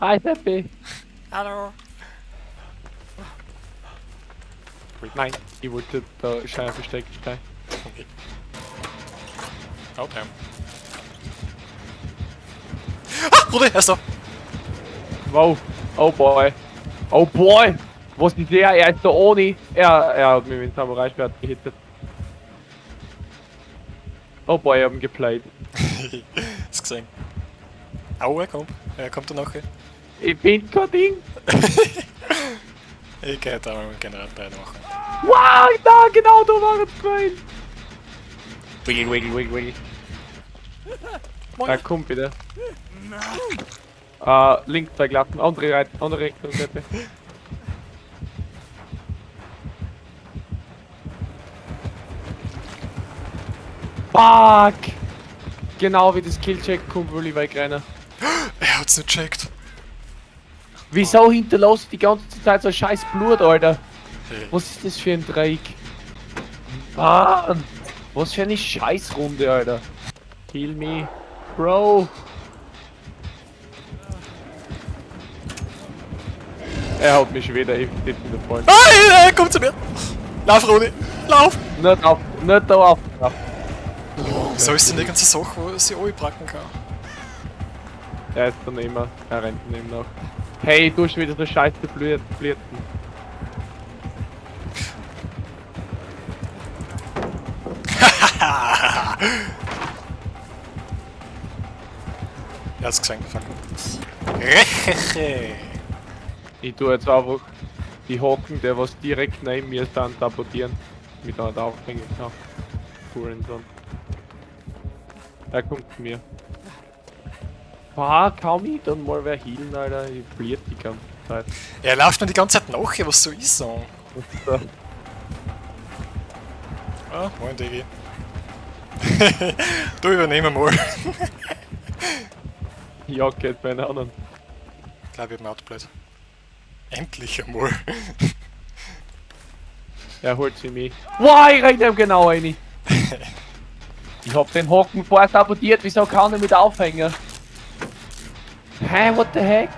Hi, Seppi. Hallo. Nein, ich wollte da Schein versteckt sein. Okay. Oh, damn. Ah, Rudi, er ist da. Wow. Oh boy. Oh boy. Was ist der? Er ist da ohne. Er hat mich mit dem Samurai-Schwert gehittet. Oh boy, ich hab ihn geplayt. Hast gesehen. Au, er kommt. Er kommt da nachher. Ich bin kein Ding. Ich kann da mal einen Generator machen. Wow, da, genau, da war es rein. Wiggle, wiggle, wiggle, wiggle. Moin. Ja, komm bitte. Links zwei Glatten, andere Richtung, Seppi. Fuck! Genau wie das Killcheck kommt, will ich wegrennen. Er hat's nicht checkt. Wieso hinterlässt die ganze Zeit so scheiß Blut, Alter? Hey. Was ist das für ein Dreieck? Mann! Was für eine Scheißrunde, Alter. Kill me. Bro! Er hat mich schon wieder eben in der Freund. Ah, er kommt zu mir. Lauf, Rudi. Lauf. Nicht auf, nicht da auf. So ist denn nirgends eine Sache, wo sie anpacken kann. Er ist daneben, er rennt daneben nach. Hey, du hast wieder so scheiße Blüten. Er hat's gesehen, fuck. Recheche. Ich tue jetzt einfach die Hocken, der was direkt neben mir sind, sabotieren. Mit einer Aufhängung nach. Hurensohn. Er kommt zu mir. Kaum ich dann mal wer healen, Alter. Ich bliert die ganze Zeit. Er läuft mir die ganze Zeit nach, was so ist so. Ah, moin Digi. Du übernehmen mal. Ja, geht bei einer anderen. Ich glaube, ich hab ein Outblade. Endlich einmal. Er holt sie mich. Wow, ich renn ihm genau rein. Ich hab den Hocken vorher sabotiert, wieso kann er mit aufhängen? Hä, what the heck?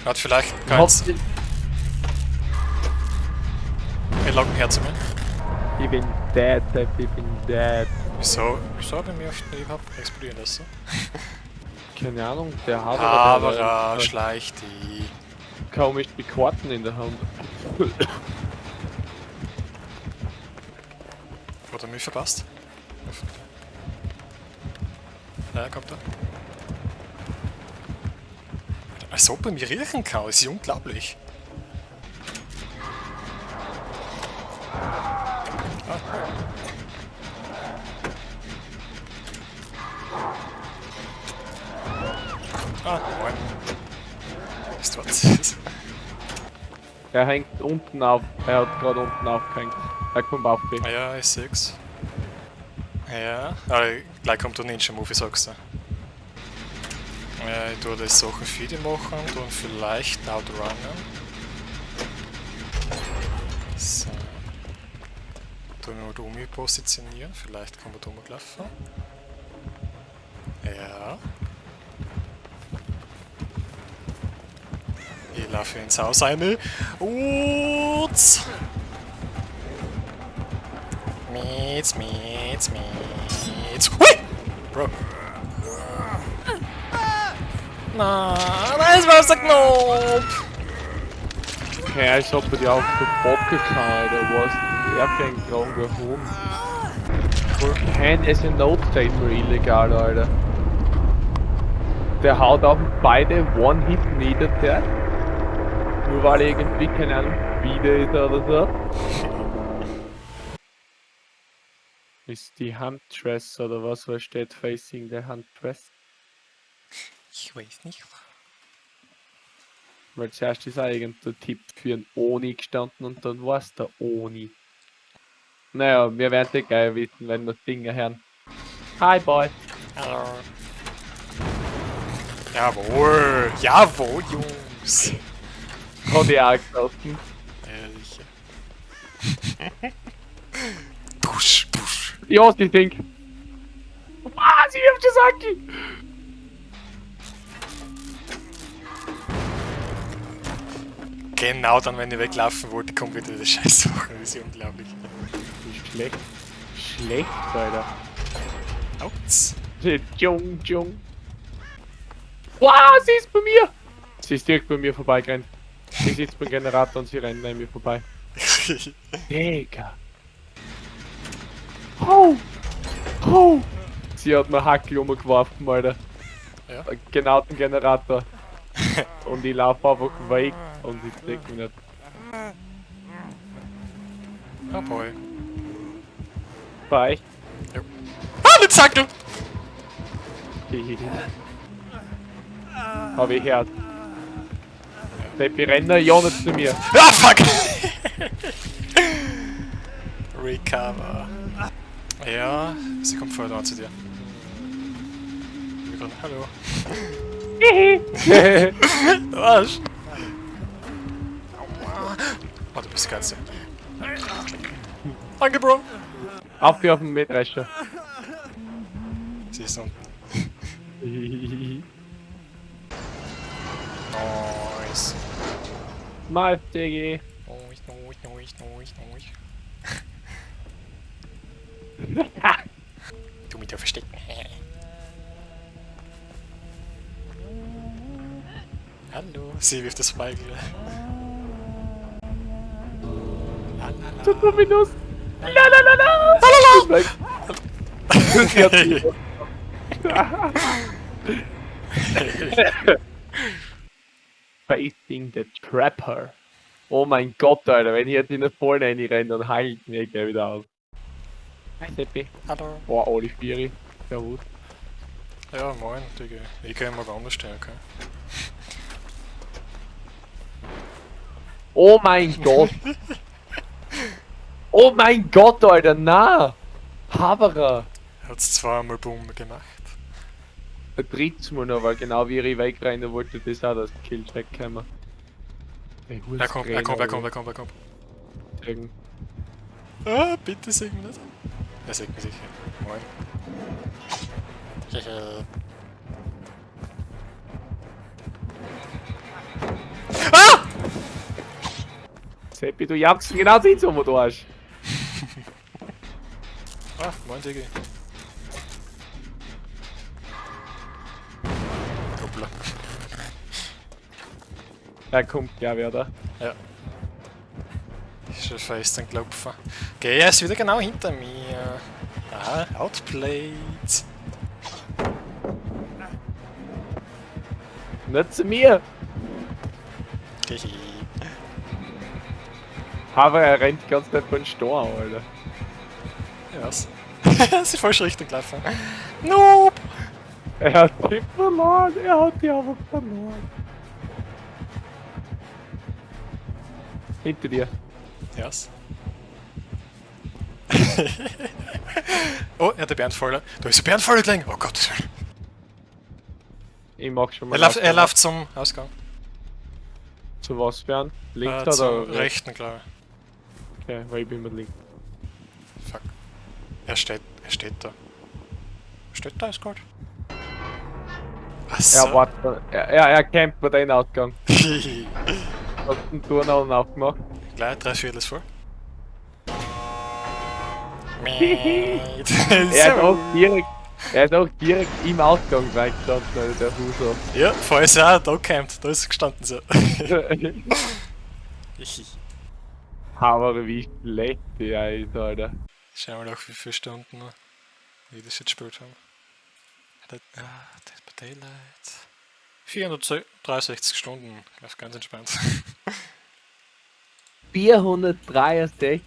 Hat vielleicht Ich hab keins. den- Wir locken her zu mir. Ich bin dead, Sepp, ich bin dead. Wieso hat er mir auf den überhaupt explodieren lassen? Keine Ahnung, der hat Aber schleicht die. komisch die Karten in der Hand. Hat er mich verpasst? Ja, kommt er. Als ob er mich riechen kann, das ist unglaublich. Ah. Ah, moin. Ist was? Er hängt unten auf, er hat gerade unten aufgehängt. Er kommt auf mich. Ah ja, ich seh's. Ja, aber gleich kommt der Ninja-Move, ich sag's dir. Ja, ich tue das Sachen für die machen und vielleicht outrunnen. So. Tun wir mal Umi positionieren, vielleicht kann man da mal laufen. Ja. Ich laufe ins Haus rein. Und... Mietz. Hui! Bro. Na, das war's der Knopf! Okay, als ob er die auf der Bocke kann, oder was? Er fängt kranker Hund. Hand ist ein Note-Saver illegal, Alter. Der haut auf beide One-Hit nieder, der. Nur weil er irgendwie, keine Ahnung, wieder ist oder so. Ist die Handtress oder was steht facing der Handtress? Ich weiß nicht. Weil zuerst ist eigentlich der Tipp für einen Oni gestanden und dann war es der Oni. Naja, wir werden es geil wissen, wenn wir Dinge hören. Hi, Boy. Hallo. Jawohl, Jungs. Hat ich auch geschossen. Ehrlich. Push. Ja, sie denkt. Was? Ich hab gesagt! genau dann, wenn ich weglaufen wollte, kommt wieder die Scheißsachen. Das ist ja unglaublich. Nicht schlecht. Schlecht, Alter. Autz. Jung, jung. Wow, sie ist bei mir! Sie ist direkt bei mir vorbeigerannt. Sie sitzt beim Generator und sie rennt an mir vorbei. Digga. Oh! Oh! Sie hat mir Hackel umgeworfen, Alter. Ja. Genau den Generator. Und ich laufe einfach weg und ich krieg mich nicht. Oh boy. Bei. Ja. Ah, nicht Zackel! Hab ich gehört. Peppi, renn ja nicht zu mir. Ah, fuck! Recover. Ja, sie kommt vorher dran zu dir. Hallo. Du Arsch! Oh, du bist die Katze. Danke, Bro! Auf wie auf dem Mähdrescher. Sie ist unten. Nice. Mal, Diggi. Noich. Du mit dir verstecken. Hallo. Sie wirft das Feigel. Super Minus. Lalalala. Facing the Trapper. Oh mein Gott, Alter, wenn ich jetzt in der Vorne reinrenne, dann heile ich mich gleich wieder aus. Hi Seppi. Hallo. Boah, alle Vieri. Servus. Ja, moin, Digga. Ich kann immer woanders stehen, okay? Oh mein Gott. Oh mein Gott, Alter, na! Haberer. Hat's zweimal Boom gemacht. Der drittes Mal noch, weil genau wie ich wegrennen wollte, das auch das Kill wegkommen. Er kommt. Ah, bitte sag mir nicht. Er sagt mir sicher. Moin. Ah! Seppi, du jagst genau das so, wo du hast. Ah, moin Diggi. Hoppla. Er kommt, ja, wer da? Ja. Ist schon fest gelaufen. Okay, er ist wieder genau hinter mir. Ah, outplayed. Nicht zu mir! Hihi. Aber er rennt die ganze Zeit von Stor, Alter. Ja, was? Das ist falsche Richtung gelaufen. Nope! Er hat die verloren, er hat die einfach verloren. Hinter dir. Ja. Was? Oh, er hat den Bärenfaller. Da ist der Bärenfaller gelegen. Oh Gott. Ich mach schon mal. Er läuft zum Ausgang. Zu was fern? Links Zum oder rechten, klar. Okay, weil ich bin mit links. Fuck. Er steht da. Steht da, ist gut. Achso. Er wartet. Er campt bei deinem Ausgang. Hast du den Turnhallen aufgemacht? Gleich, 3/4 vor. Er ist auch direkt im Ausgang reingestanden, Alter, der Huso. Ja, vorher ist er auch da gecampt, da ist er gestanden so. Aber wie schlecht der ist, Alter. Schauen wir noch, wie viele Stunden noch wir das jetzt gespielt haben. Dead by Daylight. 463 Stunden, das ist ganz entspannt. 463?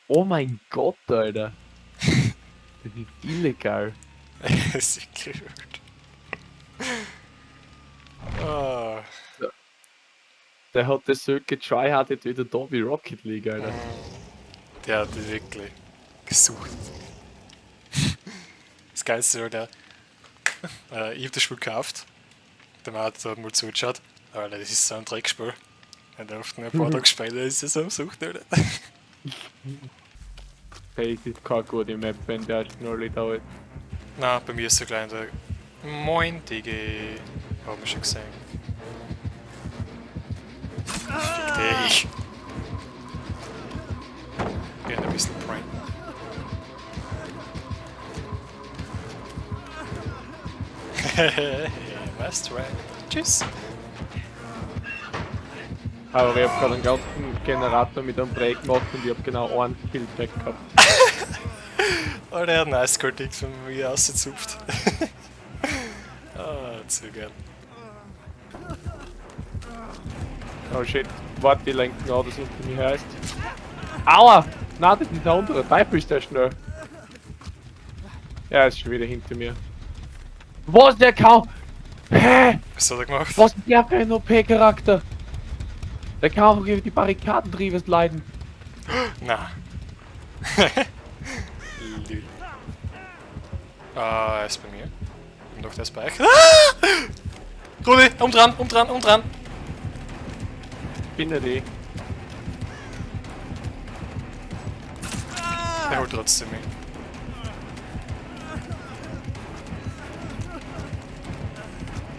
Oh mein Gott, Alter. Das ist illegal. Das ist gut. Oh. Der hat das so getryhardet wieder da wie Rocket League, Alter. Der hat wirklich gesucht. Das Geilste war ich hab das Spiel gekauft. Der Mann hat mal zugeschaut. Alter, das ist so ein Dreckspiel. Und er ein paar Tage später ist er so am Sucht, Alter. Hey, das ist keine gute Map, wenn der Schnurri da ist. Nein, bei mir ist so klein, Moin, Digi. Hab mich schon gesehen. Fick dich. Gerne ein bisschen prank. Was, right? Tschüss. Aber ich hab gerade einen ganzen Generator mit einem Break gemacht und ich hab genau einen Killback gehabt. Oh, der hat einen Eisgold von mir ausgezupft. Ah, zu geil. Oh shit, warte, die lenken an, das unter mir heißt. Aua! Nein, das ist der untere Teufel, ist der schnell. Ja, ist schon wieder hinter mir. Was, der kann? Hä? Was hat er gemacht? Was ist der für ein OP-Charakter? Der kann einfach über die Barrikaden drüber leiden. Na. Lül. Ah, er ist bei mir. Und doch der ist bei euch. Ah! Rudi, umdran, umdran, umdran. Bin ja die. Er holt trotzdem mich.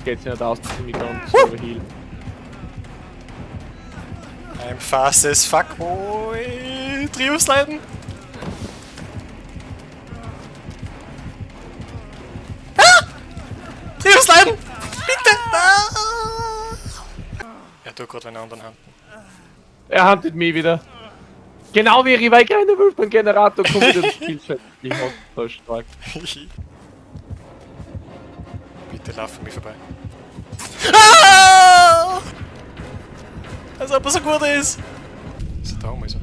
Geht's nicht aus, dass ich mich ganz überhielt. I'm fast as fuck, boy. Trios leiden. Ah! Trios leiden! Bitte! Ah! Er tut gerade meine anderen Hand. Er handelt mich wieder. Genau wie ich, weil ich keine Wölfe beim Generator kommt wieder das Killchat. Ich hab so stark. Bitte lauf für mich vorbei. Ah! Als ob er so gut ist! Ist er da oben, ist er?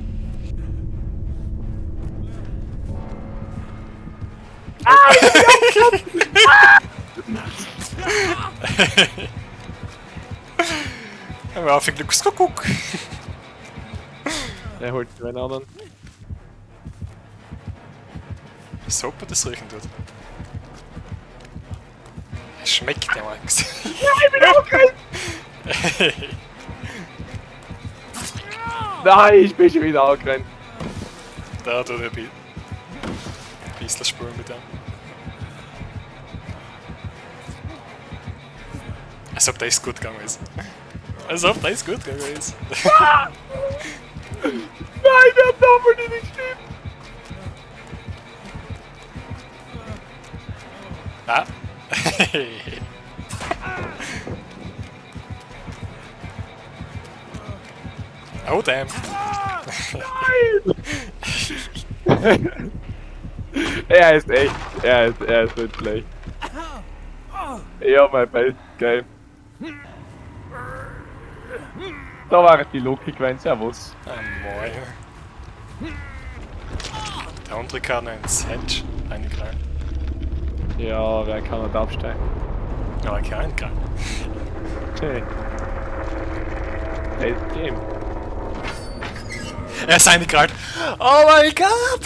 Hör mal auf, ich Glückskuckuck! Er holt mir einen anderen. Was ob er das riechen tut? Es schmeckt ja Max. Ja, ich bin auch geil! Nein, ich bin schon wieder angerannt. Da tut er ein bisschen spuren mit dem. Als ob das gut gegangen ist. Als ob das gut gegangen ist. Nein, der hat doppelt nicht stehen. Ah. Oh damn. Nein! Er ist echt, er ist nicht schlecht. Ja, mein Best, geil. Da war die Loki gewesen, servus. Ah, moin. Der andere kann ins Hedge reingreifen. Ja, wer kann nicht absteigen? Ja, kein kann. Okay. Hey, Game. Er ist reingreift. Oh mein Gott!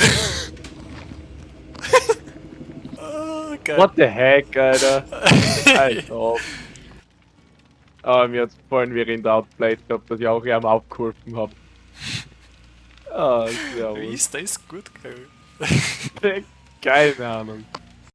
Oh, geil. What the heck, Alter? Alter. Aber mir hat's gefallen, wie ich in der Outplay hab, dass ich auch ihm aufgeholfen hab. Ah, Wie servus. ist das gut gegangen? Keine Ahnung.